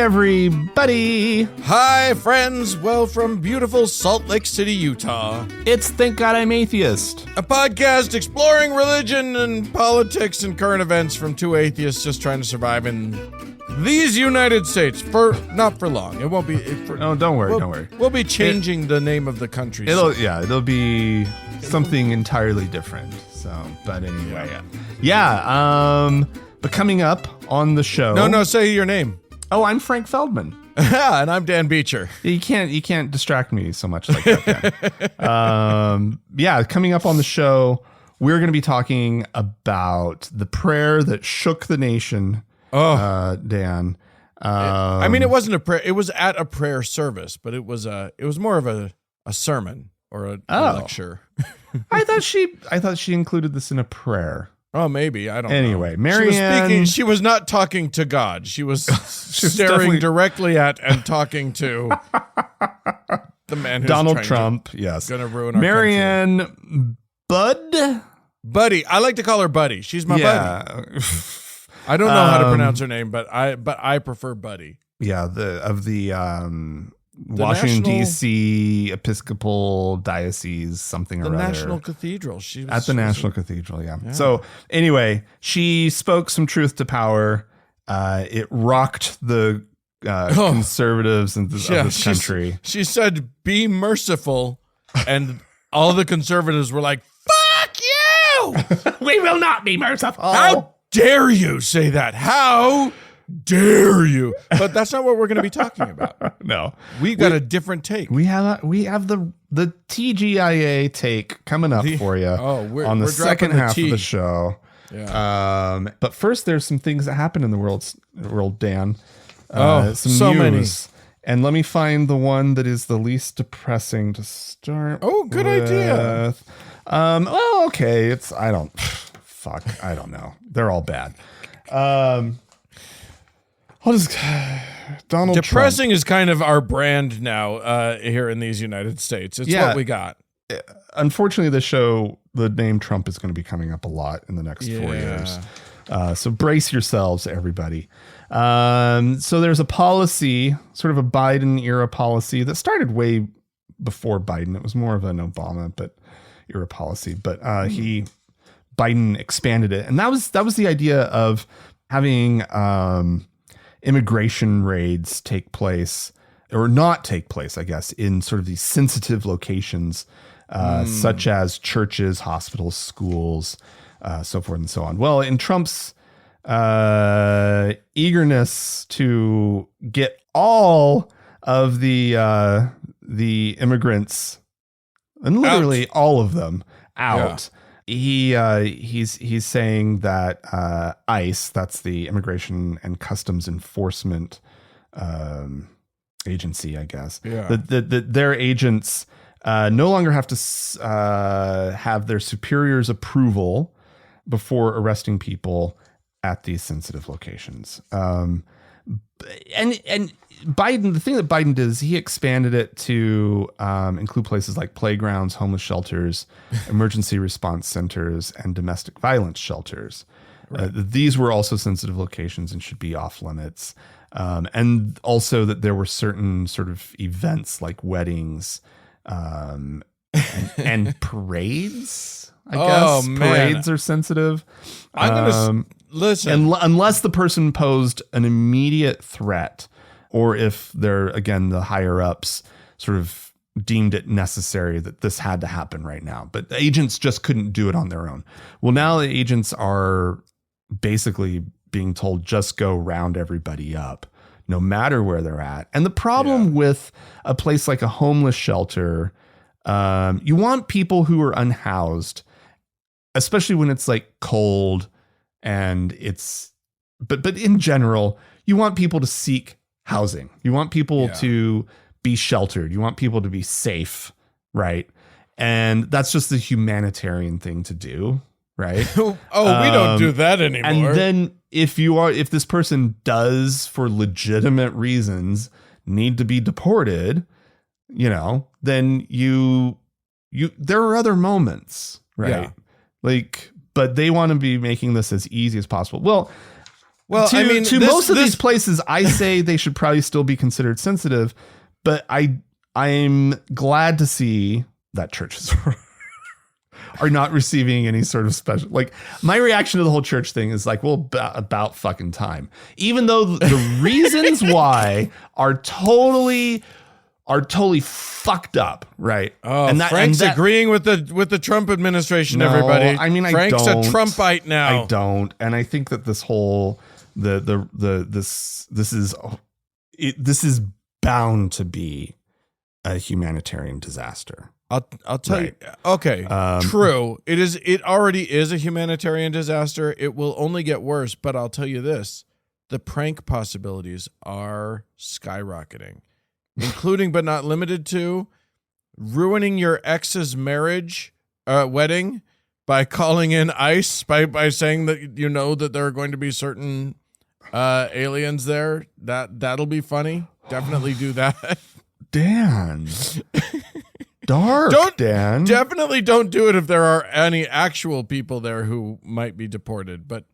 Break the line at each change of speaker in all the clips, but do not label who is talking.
everybody.
Hi, friends. Well, from beautiful Salt Lake City, Utah.
It's Thank God I'm Atheist,
A podcast exploring religion and politics and current events from two atheists just trying to survive in these United States. Not for long. It won't be.
No, don't worry.
We'll be changing the name of the country.
It'll be something entirely different. So, but anyway, but coming up on the show.
No, say your name.
Oh, I'm Frank Feldman.
And I'm Dan Beecher.
You can't distract me so much like that, Dan. Coming up on the show, we're going to be talking about the prayer that shook the nation. Dan.
I mean, it wasn't a prayer. It was at a prayer service, but it was more of a sermon or a lecture.
I thought she included this in a prayer.
Oh, maybe. I don't know.
Anyway, Marianne.
She was not talking to God. She was staring directly at and talking to the man who's
Donald Trump. Yes.
Going to ruin our
Marianne
country. Buddy. I like to call her Buddy. She's my buddy. I don't know how to pronounce her name, but I prefer Buddy. Yeah, the
Washington, D.C. Episcopal Diocese, something or other.
The National Cathedral.
At the National Cathedral, yeah. So anyway, she spoke some truth to power. It rocked the conservatives of this country.
She said, "Be merciful," and all the conservatives were like, "Fuck you!
We will not be merciful."
How dare you say that? How dare you? But that's not what we're going to be talking about.
No,
we've got a different take.
We have the TGIA take coming up for you on the second half of the show. Yeah. But first, there's some things that happen in the world, Dan. Some news. Many. And let me find the one that is the least depressing to start.
Oh, good idea.
Well, okay. I don't know. They're all bad. Donald
Depressing
Trump
is kind of our brand now here in these United States. It's what we got.
Unfortunately, the name Trump is going to be coming up a lot in the next 4 years. So brace yourselves, everybody. So there's a policy, sort of a Biden era policy that started way before Biden. It was more of an Obama era policy, but Biden expanded it. And that was the idea of having immigration raids take place or not take place, I guess, in sort of these sensitive locations, such as churches, hospitals, schools, so forth and so on. Well, in Trump's eagerness to get all of the immigrants, and literally all of them, out. Yeah. He's saying that ICE, that's the Immigration and Customs Enforcement agency, I guess, that their agents no longer have to have their superiors' approval before arresting people at these sensitive locations. And Biden, the thing that Biden did is he expanded it to include places like playgrounds, homeless shelters, emergency response centers, and domestic violence shelters. Right. These were also sensitive locations and should be off limits. And also that there were certain sort of events like weddings and parades, I guess. Parades are sensitive.
I'm going to listen.
Unless the person posed an immediate threat, or if they're, again, the higher ups sort of deemed it necessary that this had to happen right now. But the agents just couldn't do it on their own. Well, now the agents are basically being told just go round everybody up, no matter where they're at. And the problem with a place like a homeless shelter, you want people who are unhoused, especially when it's like cold and but in general, you want people to seek housing. You want people to be sheltered. You want people to be safe, right? And that's just the humanitarian thing to do, right?
We don't do that anymore.
And then if this person does, for legitimate reasons, need to be deported, then there are other moments, right? But they want to be making this as easy as possible. Well,
Well,
to most of these places, I say they should probably still be considered sensitive, but I'm glad to see that churches are not receiving any sort of special. Like, my reaction to the whole church thing is like, well, about fucking time. Even though the reasons why are totally fucked up, right?
Oh, and Frank's agreeing with the Trump administration. No, everybody, I mean, Frank's a Trumpite now.
I don't, and I think that this whole this is bound to be a humanitarian disaster.
I'll tell you. Okay, true. It already is a humanitarian disaster. It will only get worse. But I'll tell you this: the prank possibilities are skyrocketing, including but not limited to ruining your ex's marriage, wedding, by calling in ICE, by saying that you know that there are going to be certain aliens there. That'll be funny. Definitely do that.
Dan. Dan.
Definitely don't do it if there are any actual people there who might be deported. But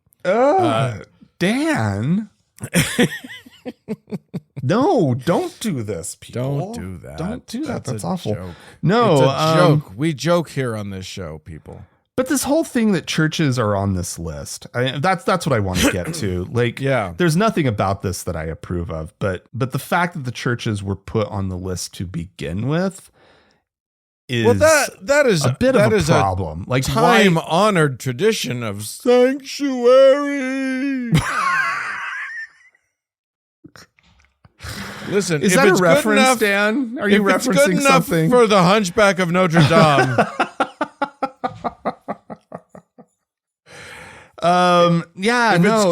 Dan. No, don't do this, people.
Don't do that.
Don't do that. That's awful.
Joke.
No,
it's a joke. We joke here on this show, people.
But this whole thing that churches are on this list, that's what I want to get to. Like,
yeah,
there's nothing about this that I approve of, but the fact that the churches were put on the list to begin with is
that is
a bit of a problem. Like,
time-honored tradition of sanctuary. Listen,
is that a reference, Dan? Are you referencing something
for the Hunchback of Notre Dame?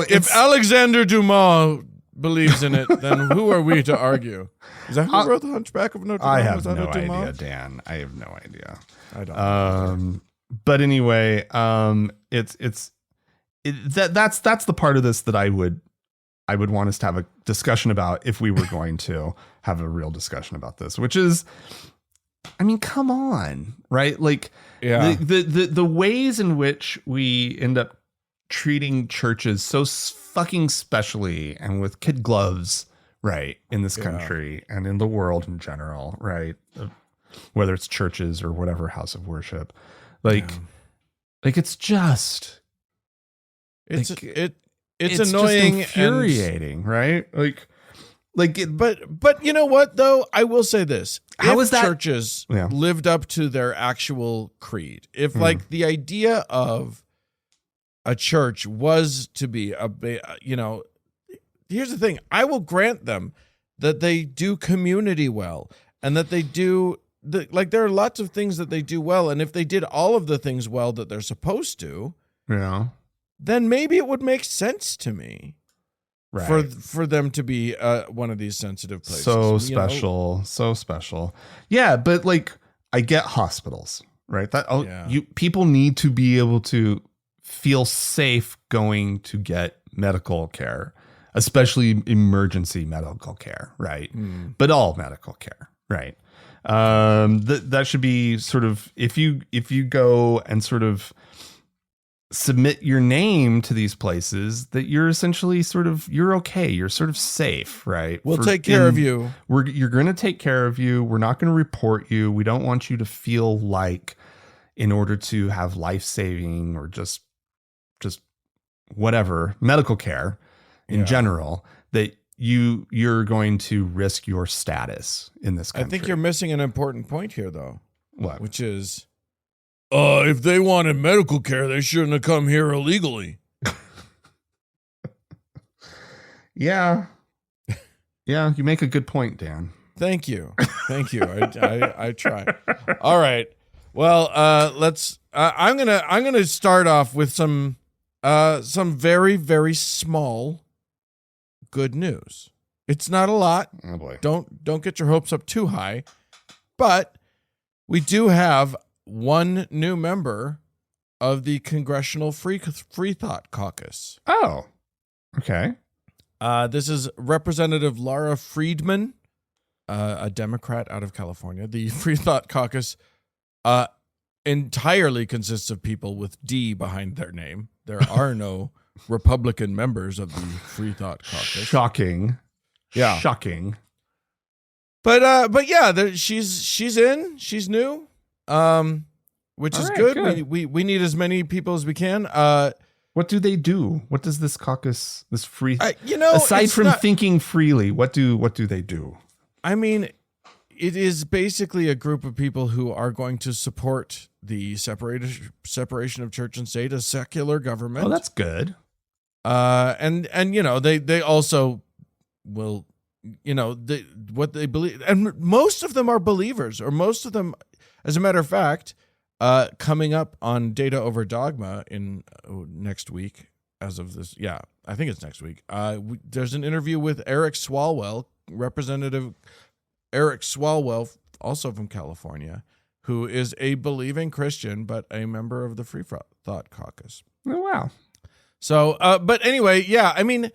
If Alexander Dumas believes in it, then who are we to argue? Is that who wrote the Hunchback of Notre Dame?
I have no idea, Dan. I have no idea.
I don't know.
But anyway, that's the part of this that I would want us to have a discussion about if we were going to have a real discussion about this, which is, I mean, come on, right? Like,
yeah,
the ways in which we end up treating churches so fucking specially and with kid gloves, right, in this country and in the world in general, right? Whether it's churches or whatever house of worship, like it's just,
it's annoying,
just infuriating, right?
But you know what though? I will say this:
how is that
churches lived up to their actual creed? If like the idea of a church was to be here's the thing: I will grant them that they do community well, and that they do there are lots of things that they do well, and if they did all of the things well that they're supposed to, then maybe it would make sense to me. Right. For them to be one of these sensitive places.
So special. Yeah, but like, I get hospitals, right? People need to be able to feel safe going to get medical care, especially emergency medical care, right? But all medical care, right? That should be sort of, if you go and sort of submit your name to these places, that you're essentially you're okay. You're sort of safe, right?
We'll take care of you.
You're going to take care of you. We're not going to report you. We don't want you to feel like, in order to have life-saving or just whatever medical care in general, that you're going to risk your status in this country.
I think you're missing an important point here, though.
What?
Which is, if they wanted medical care, they shouldn't have come here illegally.
Yeah, you make a good point, Dan.
Thank you. I try. All right. Well, let's. I'm gonna start off with some very, very small good news. It's not a lot.
Oh boy.
Don't get your hopes up too high, but we do have one new member of the Congressional Freethought Caucus.
Oh, okay.
This is Representative Laura Friedman, a Democrat out of California. The Freethought Caucus entirely consists of people with D behind their name. There are no Republican members of the Freethought Caucus.
Shocking.
Yeah.
Shocking.
But yeah, she's in. She's new, which is good. We need as many people as we can.
What do they do? What does this caucus, this free,
aside
from thinking freely, what do they do?
I mean, it is basically a group of people who are going to support the separation of church and state, a secular government.
Oh, that's good.
And they also will, what they believe, and most of them are believers, or most of them, as a matter of fact, coming up on Data Over Dogma in next week. As of this, I think it's next week. There's an interview with Eric Swalwell, Representative Eric Swalwell, also from California, who is a believing Christian but a member of the Freethought Caucus.
Oh, wow.
So, but anyway, I mean,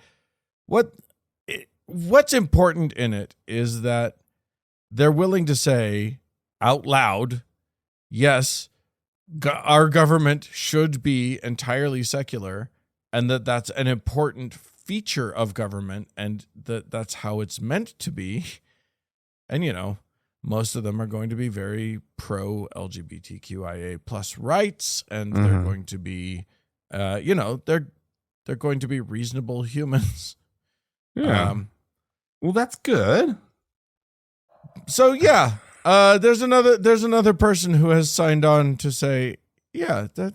what's important in it is that they're willing to say out loud, yes, our government should be entirely secular, and that's an important feature of government, and that's how it's meant to be. And, most of them are going to be very pro LGBTQIA plus rights, and they're going to be, they're going to be reasonable humans.
Yeah. Well, that's good.
So there's another person who has signed on to say, that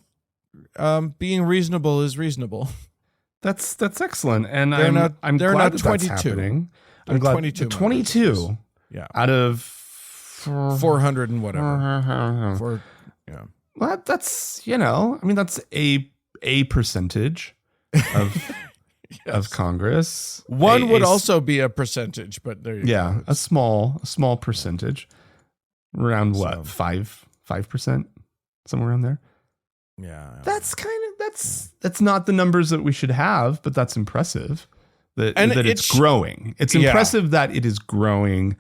being reasonable is reasonable.
That's excellent, and
I'm
glad
not
that
22.
That's happening.
I'm glad 22.
22.
Yeah.
Out of
400 and whatever.
Well, that's that's a percentage of
yes.
of Congress.
One would also be a percentage, but there you go.
A small percentage. Around what? 5%? Somewhere around there.
Yeah.
That's not the numbers that we should have, but that's impressive. That it's growing. It's impressive that it is growing.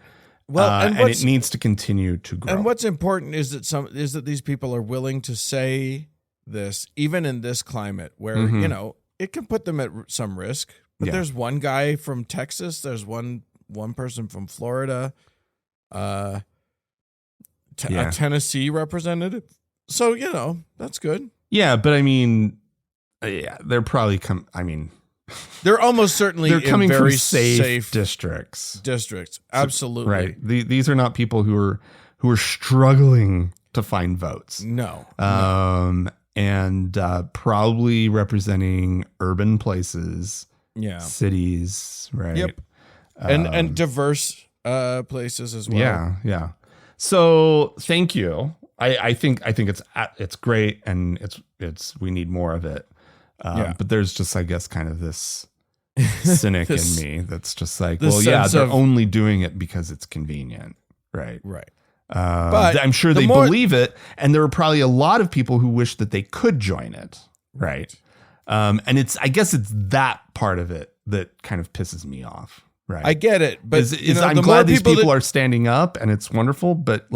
Well, and it needs to continue to grow.
And what's important is that these people are willing to say this, even in this climate where it can put them at some risk. But there's one guy from Texas. There's one person from Florida. A Tennessee representative. So that's good.
Yeah, but I mean, they're probably
they're almost certainly
they're coming
in very
from safe districts.
Absolutely.
Right. These are not people who are struggling to find votes.
No.
And probably representing urban places.
Yeah.
Cities. Right.
Yep. And diverse places as well.
Yeah. So thank you. I think it's great, and we need more of it. But there's just, I guess, kind of this cynic in me that's just like, they're only doing it because it's convenient, right?
Right.
But I'm sure they believe it, and there are probably a lot of people who wish that they could join it, right? And I guess it's that part of it that kind of pisses me off, right?
I get it, but
I'm glad these people are standing up, and it's wonderful, but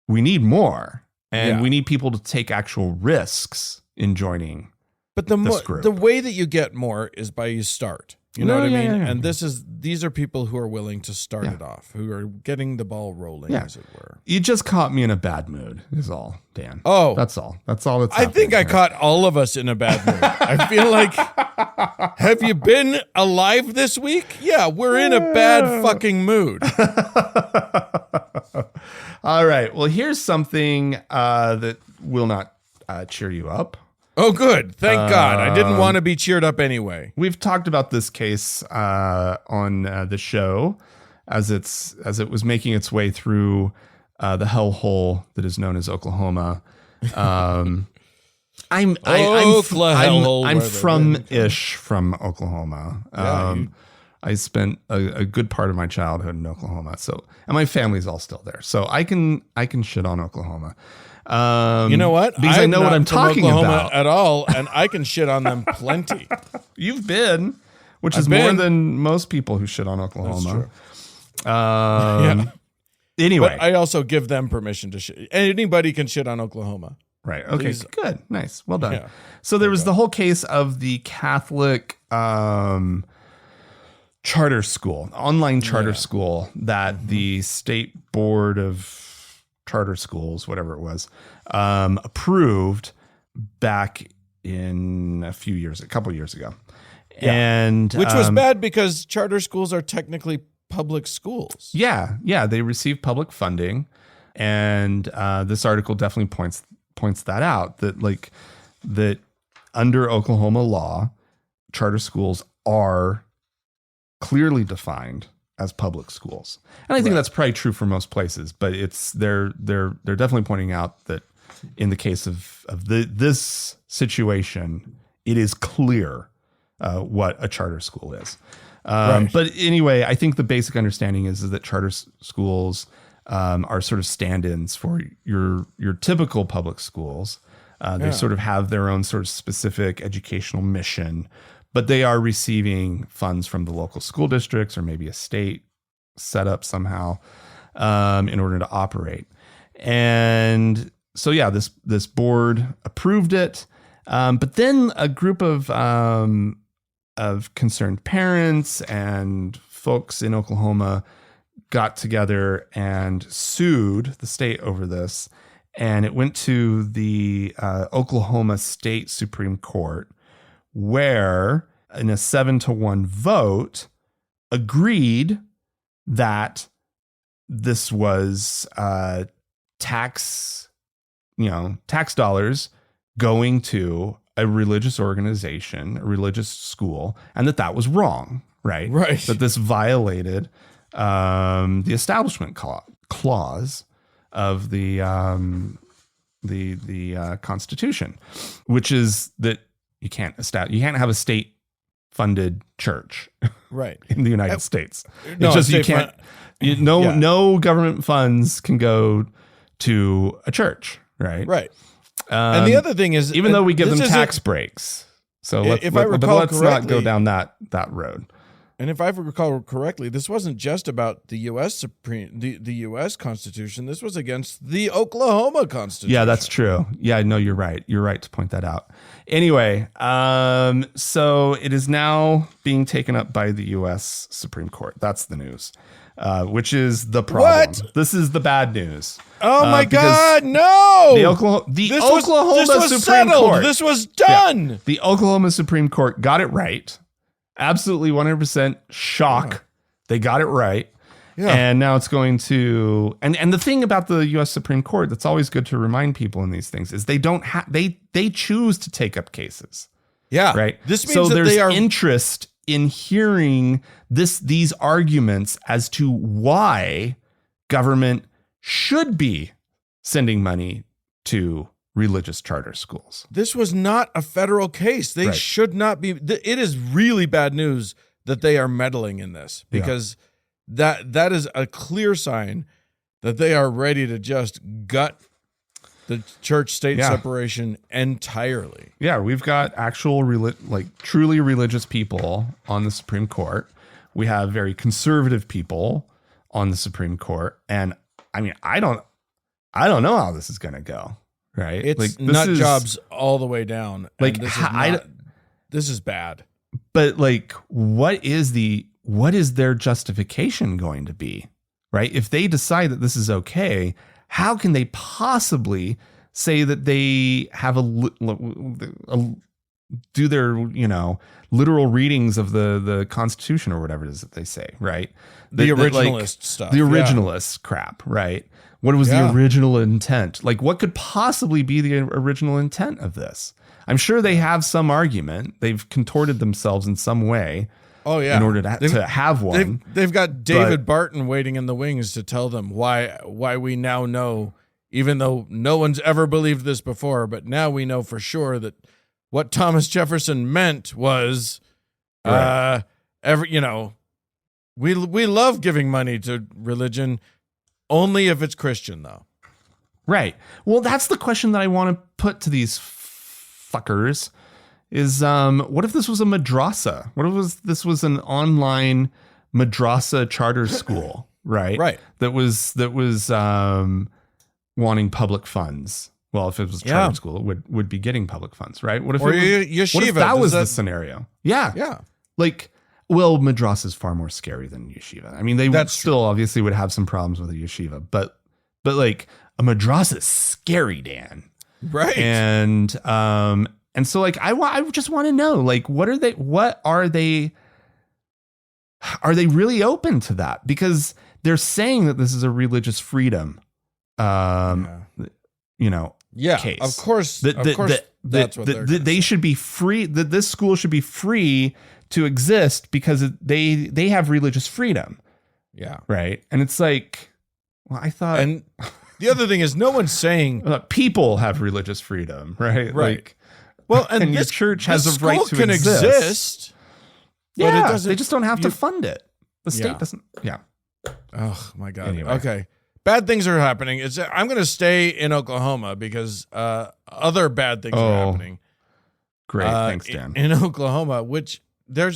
we need more, and we need people to take actual risks in joining.
But the way that you get more is by you start. You know what I mean?
Yeah.
And these are people who are willing to start it off, who are getting the ball rolling, as it were.
You just caught me in a bad mood, is all, Dan.
Oh.
That's all. That's all that's
I think I caught all of us in a bad mood. I feel like, have you been alive this week? Yeah, we're in a bad fucking mood.
All right. Well, here's something that will not cheer you up.
Oh, good. Thank God. I didn't want to be cheered up anyway.
We've talked about this case on the show as it was making its way through the hellhole that is known as Oklahoma. I'm from Oklahoma. I spent a good part of my childhood in Oklahoma. And my family's all still there. So I can shit on Oklahoma.
You know what?
Because I know what I'm talking about
at all, and I can shit on them plenty.
You've been, which is more than most people who shit on Oklahoma.
That's true.
Anyway,
but I also give them permission to shit. Anybody can shit on Oklahoma.
Right. Okay.
Please.
Good. Nice. Well done.
Yeah.
So there was the whole case of the Catholic charter school, online charter school that the State Board of Charter Schools, whatever it was, approved back in a couple years ago.
Yeah.
And
which was bad because charter schools are technically public schools.
Yeah. They receive public funding. And this article definitely points that out, that under Oklahoma law, charter schools are clearly defined as public schools. And I think that's probably true for most places, but they're definitely pointing out that in the case of this situation, it is clear what a charter school is. But anyway, I think the basic understanding is that charter schools are sort of stand-ins for your typical public schools. They sort of have their own sort of specific educational mission, but they are receiving funds from the local school districts or maybe a state set up somehow in order to operate. And so, this board approved it. But then a group of concerned parents and folks in Oklahoma got together and sued the state over this. And it went to the Oklahoma State Supreme Court, where in a 7-1 vote agreed that this was tax dollars going to a religious organization, a religious school, and that was wrong, right?
Right.
That this violated the establishment clause of the Constitution, which is that you can't have a state funded church,
right,
in the United States.
No,
it's just you can't. No government funds can go to a church, right?
Right. And the other thing is,
even though we give them tax breaks, so let's not go down that road.
And if I recall correctly, this wasn't just about the U.S. the U.S. Constitution. This was against the Oklahoma Constitution.
Yeah, that's true. Yeah, no, you're right. You're right to point that out. Anyway, so it is now being taken up by the U.S. Supreme Court. That's the news, which is the problem.
What?
This is the bad news.
Oh my God, no!
The Oklahoma Supreme
settled.
Court.
This was done.
Yeah, the Oklahoma Supreme Court got it right. Absolutely 100% shock. Yeah. They got it right. Yeah. And now it's going to, and the thing about the U.S. Supreme Court that's always good to remind people in these things is they don't have, they choose to take up cases.
Yeah.
Right.
This means
so
that
there's
they are
interest in hearing these arguments as to why government should be sending money to religious charter schools.
This was not a federal case. They should not be. It is really bad news that they are meddling in this, because that is a clear sign that they are ready to just gut the church-state separation entirely.
Yeah, we've got actual truly religious people on the Supreme Court. We have very conservative people on the Supreme Court, and I mean, I don't know how this is going to go. Right.
It's nut jobs all the way down.
Like,
this is bad.
But what is their justification going to be? Right. If they decide that this is okay, how can they possibly say that they have do their, literal readings of the Constitution or whatever it is that they say, right?
The originalist stuff.
The originalist crap, right? What was the original intent? What could possibly be the original intent of this? I'm sure they have some argument. They've contorted themselves in some way.
Oh yeah,
in order to have one.
They've got David Barton waiting in the wings to tell them why we now know, even though no one's ever believed this before, but now we know for sure that what Thomas Jefferson meant was, we love giving money to religion. Only if it's Christian, though.
Right. Well, that's the question that I want to put to these fuckers is, what if this was a madrasa? What if this was an online madrasa charter school, right?
Right.
That was wanting public funds Well, if it was charter school, it would be getting public funds, right? What if
yeshiva?
What if that was the scenario? Yeah.
Yeah.
Like, well, madrasa is far more scary than yeshiva. I mean, that's still true. Obviously would have some problems with a yeshiva, but like a madrasa is scary, Dan.
Right.
And so like I just want to know, like, are they really open to that? Because they're saying that this is a religious freedom case.
Of course. That's what
they should be free. That this school should be free to exist because they have religious freedom.
Yeah.
Right. And it's like, well, I thought.
And the other thing is, no one's saying
people have religious freedom. Right.
Right.
Like,
well, and
your church has a right to
exist.
Yeah.
But it doesn't,
they just don't have to fund it. The state doesn't. Yeah.
Oh my God.
Anyway.
Okay. Bad things are happening. I'm going to stay in Oklahoma because other bad things are happening.
Great. Thanks, Dan.
In Oklahoma, which they've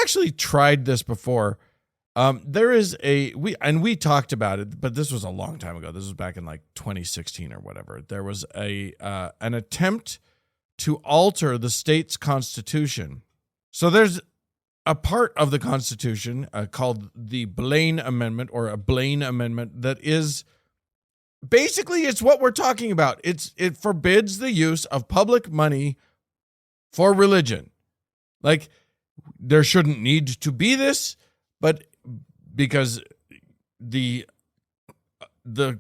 actually tried this before. There is we talked about it, but this was a long time ago. This was back in like 2016 or whatever. There was an attempt to alter the state's constitution. So there's a part of the Constitution called the Blaine Amendment or a Blaine Amendment that is basically it's what we're talking about. It forbids the use of public money for religion. Like there shouldn't need to be this, but because the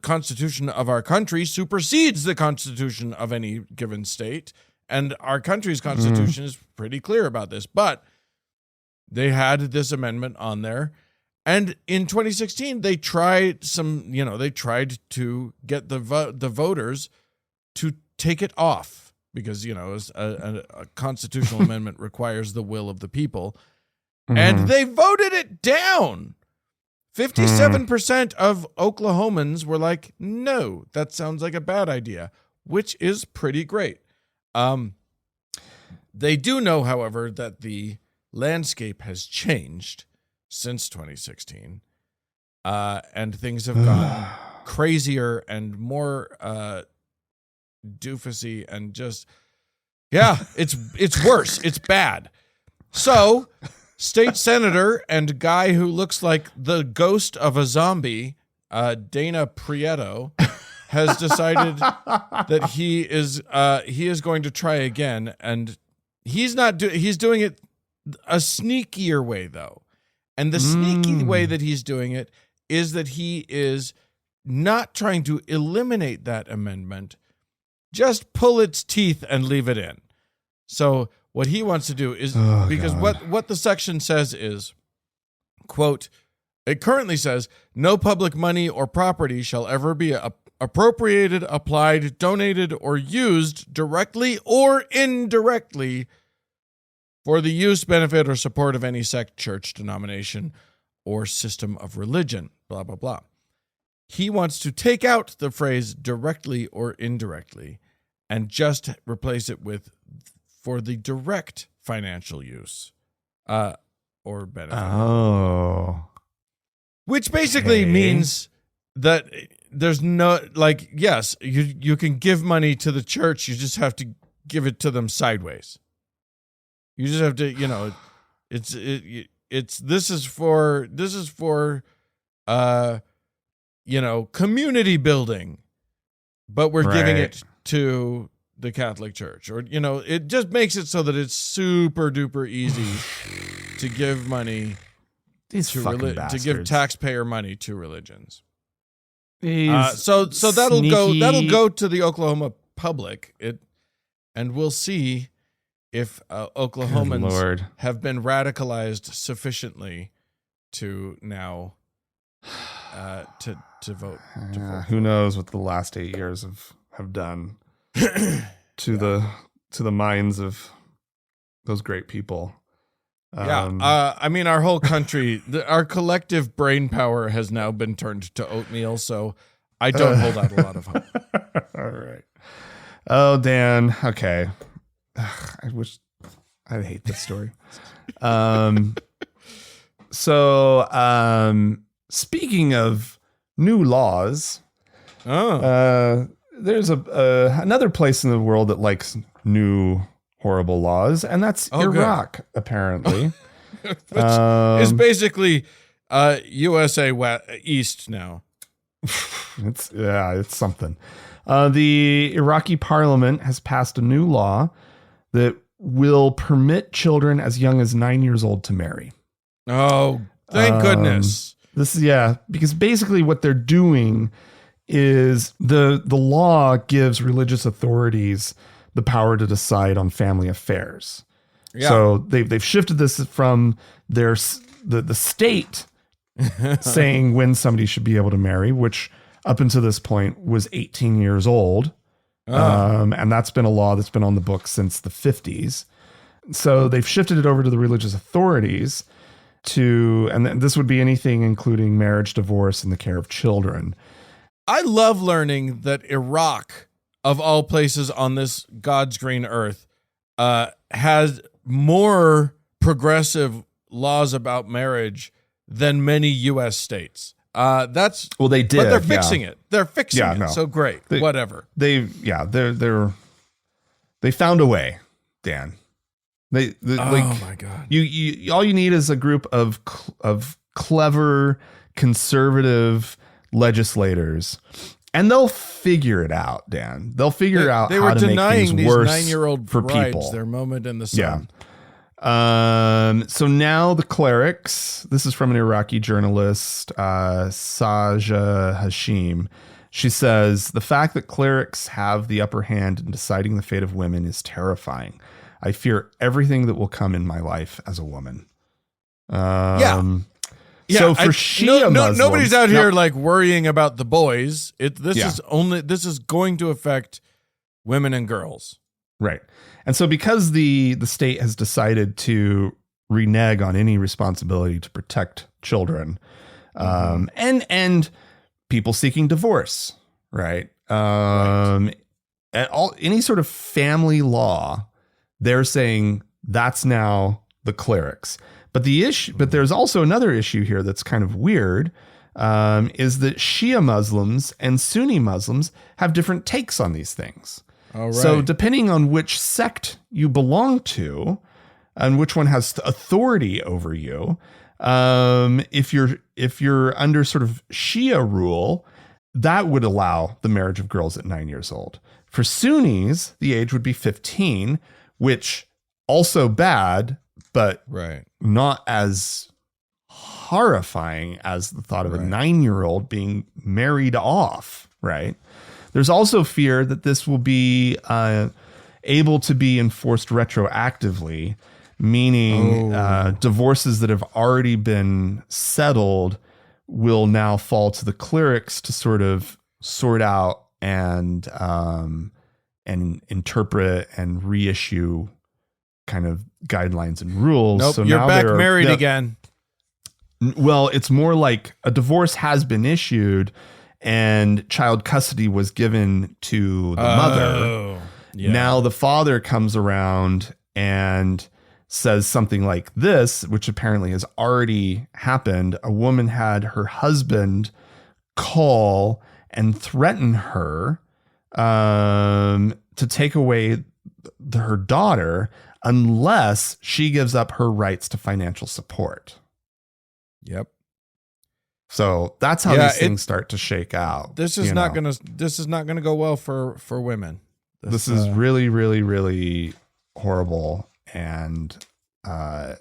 Constitution of our country supersedes the Constitution of any given state, and our country's Constitution is pretty clear about this, but they had this amendment on there. And in 2016, they tried to get the voters to take it off because, a constitutional amendment requires the will of the people. And they voted it down. 57% of Oklahomans were like, no, that sounds like a bad idea, which is pretty great. They do know, however, that the landscape has changed since 2016, and things have gotten crazier and more doofusy, and just it's worse. It's bad. So, state senator and guy who looks like the ghost of a zombie, Dana Prieto, has decided that he is going to try again, and he's doing it a sneakier way, though. And the sneaky way that he's doing it is that he is not trying to eliminate that amendment, just pull its teeth and leave it in. So what he wants to do is, what the section says is, quote, it currently says, no public money or property shall ever be appropriated, applied, donated, or used directly or indirectly for the use, benefit, or support of any sect, church, denomination, or system of religion, blah, blah, blah. He wants to take out the phrase directly or indirectly and just replace it with for the direct financial use or benefit.
Oh.
Which basically means that there's no, like, yes, you can give money to the church, you just have to give it to them sideways. You just have to, this is for community building, but we're giving it to the Catholic Church, or, it just makes it so that it's super duper easy to give money to give taxpayer money to religions. So that'll go to the Oklahoma public, and we'll see if Oklahomans have been radicalized sufficiently to now to vote.
Who knows what the last 8 years have done to the minds of those great people.
I mean, our whole country, our collective brain power has now been turned to oatmeal, so I don't hold out a lot of hope.
All right. Oh, Dan. Okay. I hate this story. So speaking of new laws, there's another place in the world that likes new horrible laws, and that's Iraq, apparently.
Which is basically USA East now.
It's something. The Iraqi parliament has passed a new law that will permit children as young as 9 years old to marry.
Oh, thank goodness.
Because basically what they're doing is the law gives religious authorities the power to decide on family affairs. Yeah. So they've shifted this from the state saying when somebody should be able to marry, which up until this point was 18 years old. And that's been a law that's been on the books since the 50s. So they've shifted it over to the religious authorities and this would be anything including marriage, divorce, and the care of children.
I love learning that Iraq, of all places on this God's green earth, has more progressive laws about marriage than many U.S. states.
They did,
but they're fixing it. They're fixing it.
No.
So great. Whatever.
They found a way, Dan. My God. You all you need is a group of clever conservative legislators, and they'll figure it out, Dan. They'll figure out how to make things worse
9-year-old
for
brides
people.
Their moment in the sun.
Yeah. So now the clerics, this is from an Iraqi journalist, Saja Hashim. She says, the fact that clerics have the upper hand in deciding the fate of women is terrifying. I fear everything that will come in my life as a woman. So for Shia Muslims,
nobody's out here like worrying about the boys. This is going to affect women and girls.
Right. And so because the state has decided to renege on any responsibility to protect children, and people seeking divorce, right? Any sort of family law, they're saying that's now the clerics. But there's also another issue here that's kind of weird, is that Shia Muslims and Sunni Muslims have different takes on these things.
Oh, right.
So depending on which sect you belong to and which one has authority over you, if you're under sort of Shia rule, that would allow the marriage of girls at 9 years old. For Sunnis, the age would be 15, which also bad, but not as horrifying as the thought of a 9-year-old being married off, right? There's also fear that this will be able to be enforced retroactively, meaning divorces that have already been settled will now fall to the clerics to sort of sort out and interpret and reissue kind of guidelines and rules.
Nope,
so
you're
now
back married again.
Well, it's more like a divorce has been issued and child custody was given to the mother. Yeah. Now the father comes around and says something like this, which apparently has already happened. A woman had her husband call and threaten her to take away her daughter unless she gives up her rights to financial support.
Yep.
So that's how these things start to shake out.
This is not gonna go well for women.
This is really, really, really horrible and a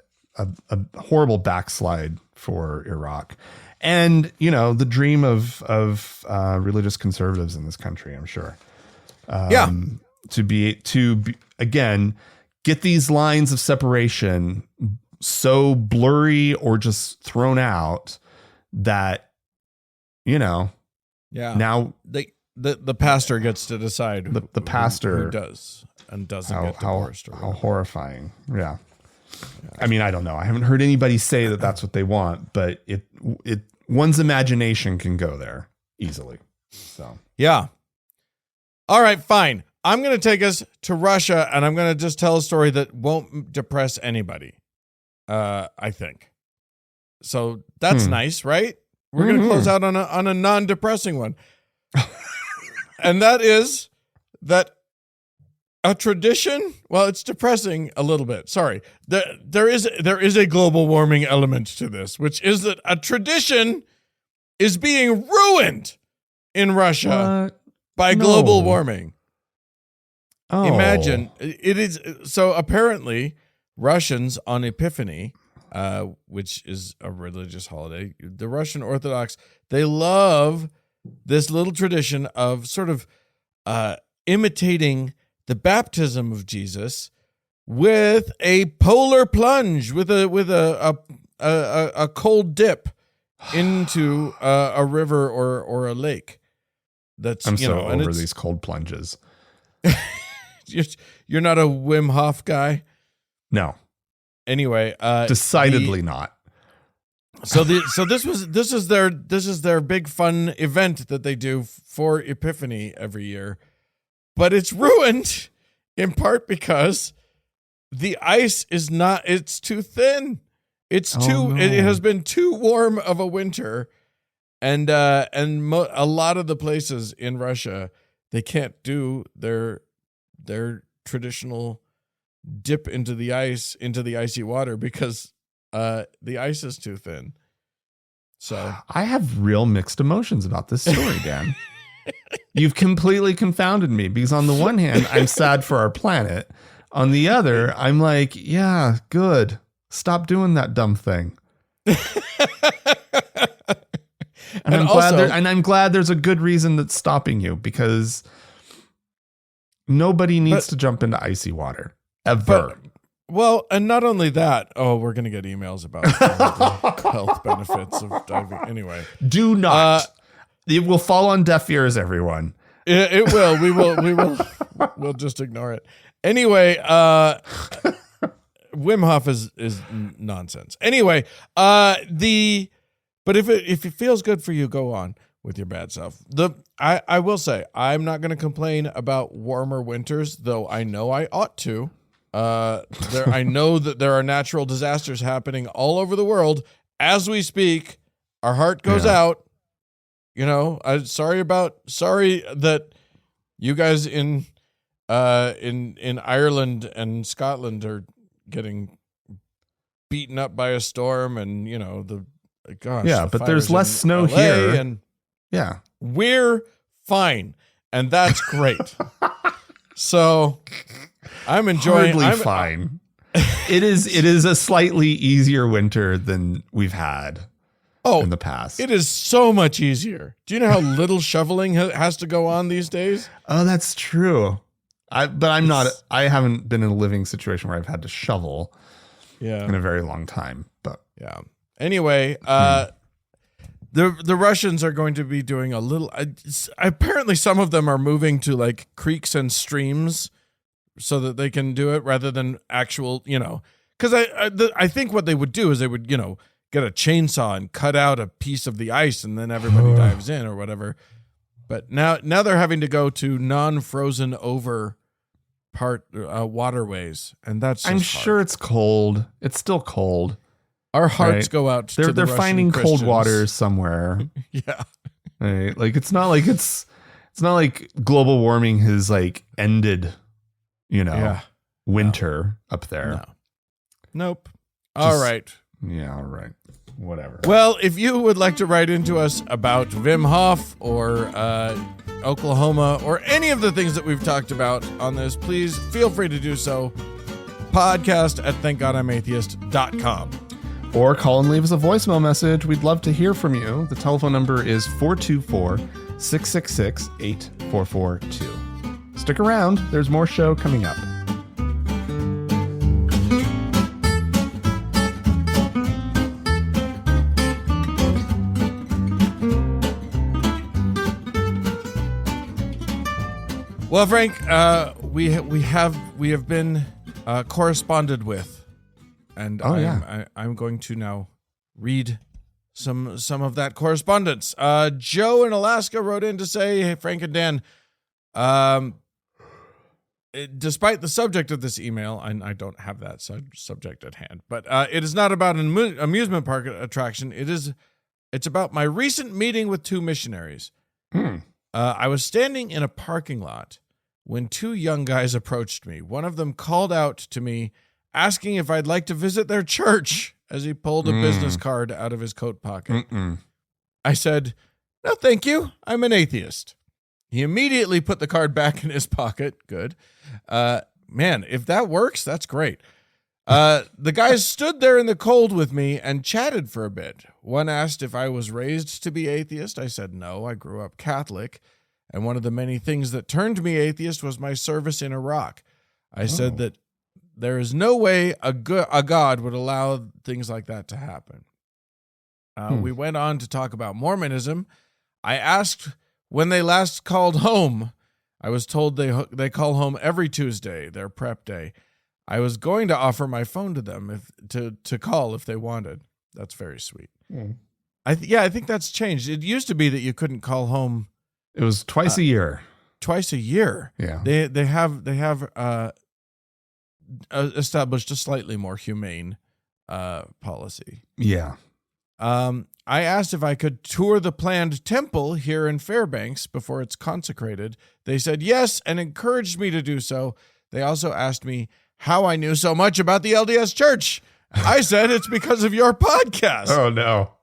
horrible backslide for Iraq. And, the dream of religious conservatives in this country, I'm sure. To be again, get these lines of separation so blurry or just thrown out that, now
the pastor gets to decide
the pastor
who does and doesn't get divorced.
How horrifying. Yeah. I mean, I don't know. I haven't heard anybody say that that's what they want, but one's imagination can go there easily. So,
yeah. All right, fine. I'm going to take us to Russia and I'm going to just tell a story that won't depress anybody. I think. So that's nice, right? We're going to close out on a non-depressing one. and that is that a tradition. Well, it's depressing a little bit. Sorry, there is a global warming element to this, which is that a tradition is being ruined in Russia by global warming.
Oh.
Imagine it is. So apparently, Russians on Epiphany, which is a religious holiday, the Russian Orthodox, they love this little tradition of sort of imitating the baptism of Jesus with a polar plunge, with a cold dip into a river or a lake. That's
I'm so over these cold plunges.
You're not a Wim Hof guy?
No.
Anyway,
decidedly not.
So this is their big fun event that they do for Epiphany every year. But it's ruined in part because the ice is not, it's too thin. It has been too warm of a winter. And a lot of the places in Russia, they can't do their traditional dip into the icy water because the ice is too thin. So
I have real mixed emotions about this story, Dan. You've completely confounded me because on the one hand, I'm sad for our planet. On the other, I'm like, yeah, good. Stop doing that dumb thing. I'm glad there's a good reason that's stopping you because nobody needs to jump into icy water ever.
Well, and not only that, we're going to get emails about the health benefits of diving. Anyway,
do not. It will fall on deaf ears, everyone.
It will. We will. We'll just ignore it. Anyway, Wim Hof is nonsense. Anyway, but if it feels good for you, go on with your bad self. I will say I'm not going to complain about warmer winters, though I know I ought to. I know that there are natural disasters happening all over the world as we speak. Our heart goes out. You know, sorry that you guys in Ireland and Scotland are getting beaten up by a storm, and you know
but there's less snow
LA
here,
and
we're
fine, and that's great. So I'm enjoying.
Fine. It is a slightly easier winter than we've had. In the past.
It is so much easier. Do you know how little shoveling has to go on these days?
Oh, that's true. I haven't been in a living situation where I've had to shovel in a very long time. But
yeah. Anyway, the Russians are going to be doing a little, apparently some of them are moving to like creeks and streams so that they can do it rather than actual, because I think what they would do is they would, get a chainsaw and cut out a piece of the ice and then everybody dives in or whatever. But now they're having to go to non-frozen over waterways, and that's just
I'm
hard.
Sure it's cold. It's still cold.
Our hearts go out to
they're finding
Christians.
Cold water somewhere.
Yeah.
Right? Like it's not like global warming has like ended, winter up there.
No. Nope. All right.
Yeah, all right. Whatever.
Well, if you would like to write into us about Wim Hof or Oklahoma or any of the things that we've talked about on this, please feel free to do so. podcast@thankgodimatheist.com.
Or call and leave us a voicemail message. We'd love to hear from you. The telephone number is 424-666-8442. Stick around. There's more show coming up.
Well, Frank, we have been corresponded with, and I'm going to now read some of that correspondence. Joe in Alaska wrote in to say, "Hey, Frank and Dan, despite the subject of this email, I don't have that subject at hand, but it is not about an amusement park attraction. It's about my recent meeting with two missionaries." I was standing in a parking lot when two young guys approached me. One of them called out to me, asking if I'd like to visit their church as he pulled a business card out of his coat pocket. I said, "No, thank you. I'm an atheist." He immediately put the card back in his pocket. Good. Man, if that works, that's great. The guys stood there in the cold with me and chatted for a bit. One asked if I was raised to be atheist. I said, no, I grew up Catholic. And one of the many things that turned me atheist was my service in Iraq. I said that there is no way a God would allow things like that to happen. We went on to talk about Mormonism. I asked when they last called home. I was told they call home every Tuesday, their prep day. I was going to offer my phone to them to call if they wanted. That's very sweet. I think that's changed. It used to be that you couldn't call home.
It was twice a year.
Twice a year.
Yeah.
They have established a slightly more humane policy.
Yeah.
I asked if I could tour the planned temple here in Fairbanks before it's consecrated. They said yes and encouraged me to do so. They also asked me how I knew so much about the LDS Church. I said it's because of your podcast.
Oh, no.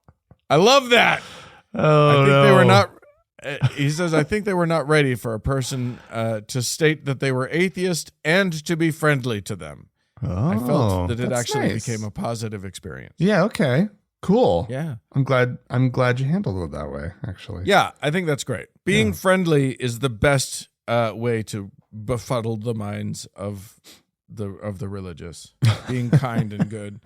I love that.
Oh,
I think
no.
they were not. He says, I think they were not ready for a person to state that they were atheist and to be friendly to them.
Oh,
I felt that it
that's
actually
nice.
became a positive experience.
Yeah, okay. Cool.
Yeah.
I'm glad you handled it that way, actually.
Yeah, I think that's great. Being friendly is the best way to befuddle the minds of the religious. Being kind and good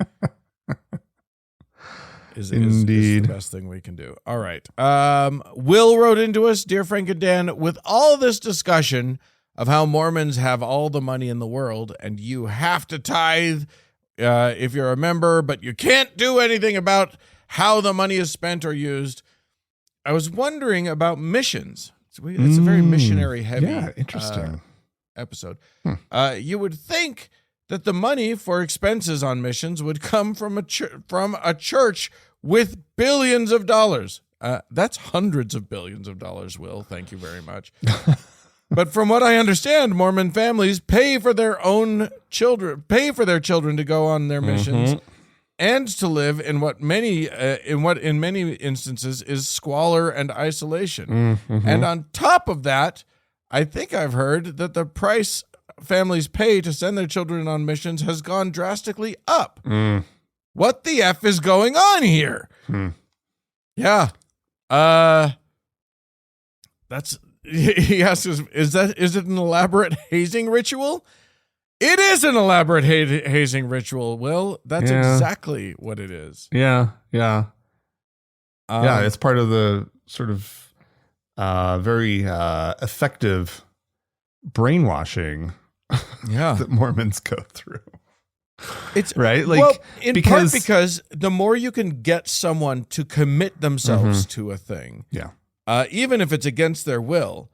is the best thing we can do. All right. Will wrote into us, Dear Frank and Dan, with all this discussion of how Mormons have all the money in the world and you have to tithe if you're a member, but you can't do anything about how the money is spent or used. I was wondering about missions. It's a very missionary heavy
interesting
episode. You would think that the money for expenses on missions would come from a church with billions of dollars. That's hundreds of billions of dollars, Will. Thank you very much. But from what I understand, Mormon families pay for their children to go on their missions and to live in what in many instances is squalor and isolation. And on top of that, I think I've heard that the price families pay to send their children on missions has gone drastically up. What the F is going on here? Yeah. He asks, is it an elaborate hazing ritual? It is an elaborate hazing ritual, Will. That's exactly what it is.
Yeah. It's part of the sort of very effective brainwashing that Mormons go through.
It's
right.
Part because the more you can get someone to commit themselves to a thing, even if it's against their will,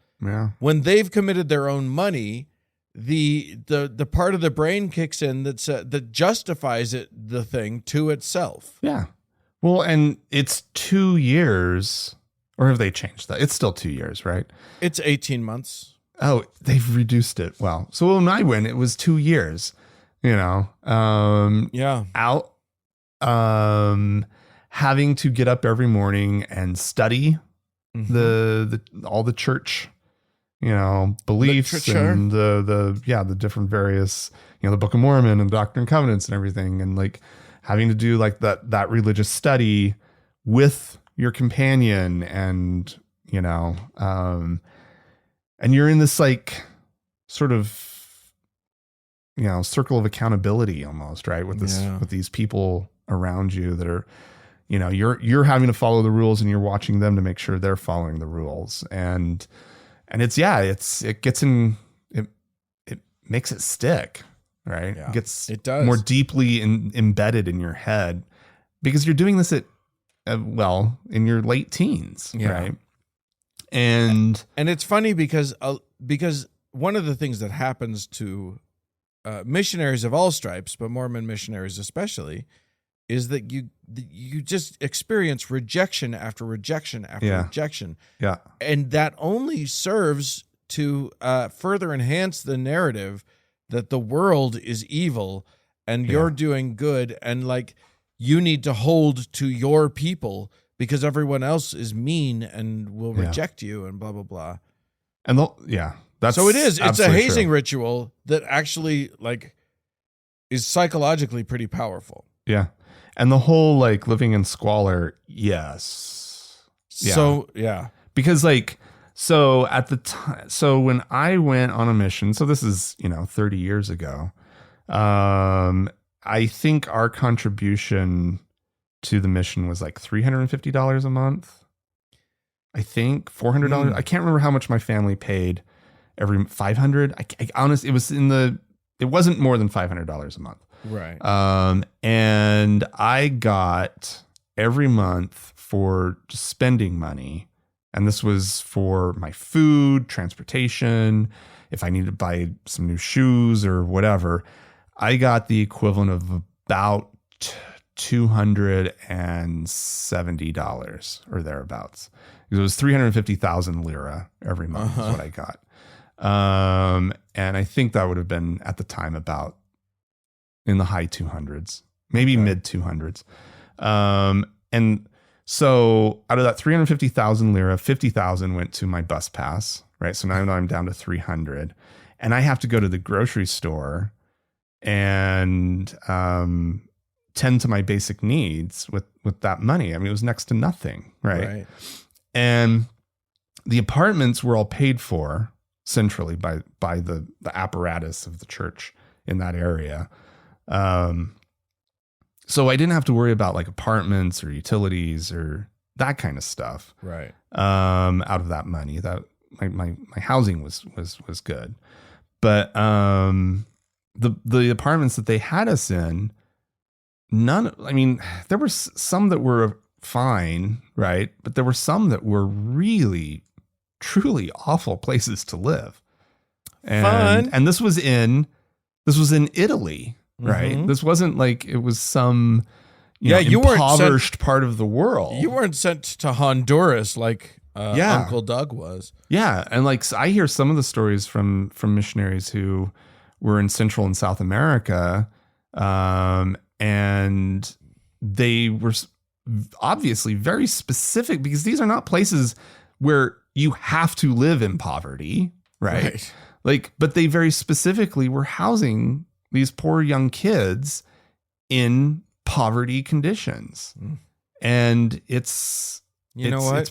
when they've committed their own money, the part of the brain kicks in that justifies the thing to itself.
Yeah. Well, and it's 2 years, or have they changed that? It's still 2 years, right?
It's 18 months.
Oh, they've reduced it. Well, so when I went, it was 2 years. Out having to get up every morning and study all the church, beliefs
literature.
And the different various, the Book of Mormon and Doctrine and Covenants and everything, and like having to do like that religious study with your companion, and and you're in this like sort of circle of accountability almost, right? With with these people around you that are, you're having to follow the rules, and you're watching them to make sure they're following the rules. And it makes it stick, right?
Yeah,
It does more deeply embedded in your head, because you're doing this in your late teens, right? And
it's funny because one of the things that happens to missionaries of all stripes, but Mormon missionaries especially, is that you just experience rejection after rejection after rejection.
Yeah.
And that only serves to further enhance the narrative that the world is evil and you're doing good, and like you need to hold to your people because everyone else is mean and will reject you and blah, blah, blah.
And that's
so it is. It's a hazing
true.
ritual that actually like is psychologically pretty powerful.
Yeah. And the whole like living in squalor. Yes. Yeah.
So, yeah.
Because like, so at the time, so when I went on a mission, so this is, 30 years ago, I think our contribution to the mission was like $350 a month. I think $400. I can't remember how much my family paid every $500. I honestly, it wasn't more than $500 a month.
Right.
And I got every month for just spending money. And this was for my food, transportation, if I needed to buy some new shoes or whatever. I got the equivalent of about $270 or thereabouts. It was 350,000 lira every month is what I got. And I think that would have been at the time about in the high 200s, maybe mid 200s. And so out of that 350,000 lira, 50,000 went to my bus pass, right? So now I'm down to 300, and I have to go to the grocery store and tend to my basic needs with that money. I mean, it was next to nothing, right? And the apartments were all paid for centrally by the apparatus of the church in that area. So I didn't have to worry about like apartments or utilities or that kind of stuff.
Right.
Out of that money, that my housing was good, but the apartments that they had us in, I mean, there were some that were fine, right? But there were some that were really, truly awful places to live. And this was in Italy. Right.
Mm-hmm.
This wasn't like it was some impoverished part of the world.
You weren't sent to Honduras like Uncle Doug was.
Yeah. And like I hear some of the stories from missionaries who were in Central and South America. And they were obviously very specific because these are not places where you have to live in poverty. Right. Like, but they very specifically were housing these poor young kids in poverty conditions. And it's